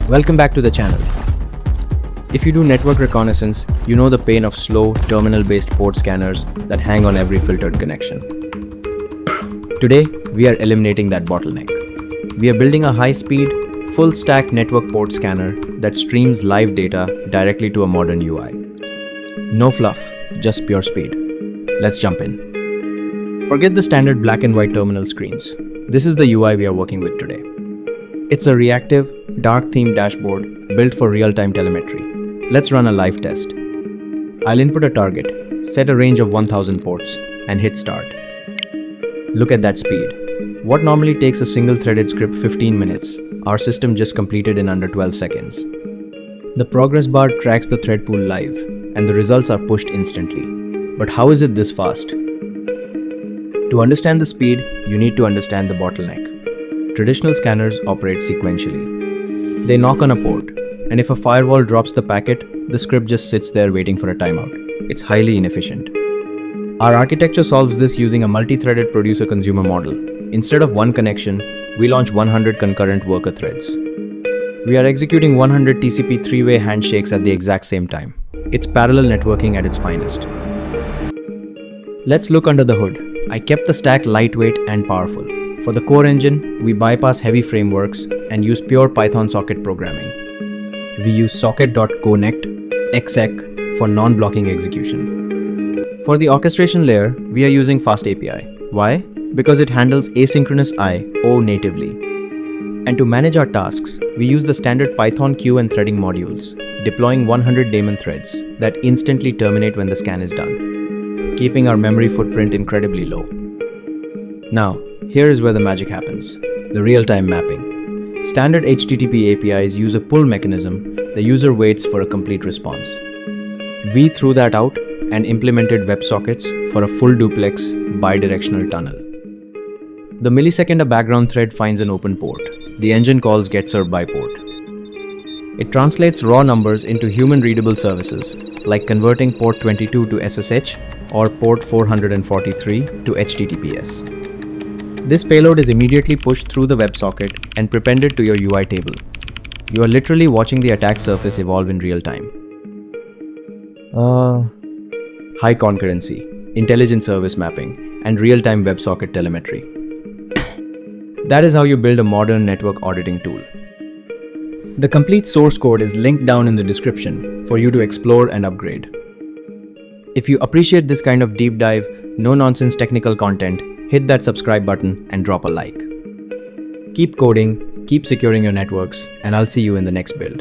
Welcome back to the channel. If you do network reconnaissance, you know the pain of slow, terminal-based port scanners that hang on every filtered connection. Today, we are eliminating that bottleneck. We are building a high-speed, full-stack network port scanner that streams live data directly to a modern UI. No fluff, just pure speed. Let's jump in. Forget the standard black and white terminal screens. This is the UI we are working with today. It's a reactive, dark-themed dashboard built for real-time telemetry. Let's run a live test. I'll input a target, set a range of 1000 ports, and hit start. Look at that speed. What normally takes a single-threaded script 15 minutes, our system just completed in under 12 seconds. The progress bar tracks the thread pool live, and the results are pushed instantly. But how is it this fast? To understand the speed, you need to understand the bottleneck. Traditional scanners operate sequentially. They knock on a port, and if a firewall drops the packet, the script just sits there waiting for a timeout. It's highly inefficient. Our architecture solves this using a multi-threaded producer-consumer model. Instead of one connection, we launch 100 concurrent worker threads. We are executing 100 TCP three-way handshakes at the exact same time. It's parallel networking at its finest. Let's look under the hood. I kept the stack lightweight and powerful. For the core engine, we bypass heavy frameworks and use pure Python socket programming. We use socket.connect exec for non-blocking execution. For the orchestration layer, we are using Fast API. Why? Because it handles asynchronous I/O natively. And to manage our tasks, we use the standard Python queue and threading modules, deploying 100 daemon threads that instantly terminate when the scan is done, keeping our memory footprint incredibly low. Now, here is where the magic happens, the real-time mapping. Standard HTTP APIs use a pull mechanism. The user waits for a complete response. We threw that out and implemented WebSockets for a full duplex bidirectional tunnel. The millisecond a background thread finds an open port, the engine calls getServedByPort. It translates raw numbers into human-readable services, like converting port 22 to SSH or port 443 to HTTPS. This payload is immediately pushed through the WebSocket and prepended to your UI table. You are literally watching the attack surface evolve in real time. High concurrency, intelligent service mapping, and real-time WebSocket telemetry. That is how you build a modern network auditing tool. The complete source code is linked down in the description for you to explore and upgrade. If you appreciate this kind of deep dive, no-nonsense technical content, hit that subscribe button and drop a like. Keep coding, keep securing your networks, and I'll see you in the next build.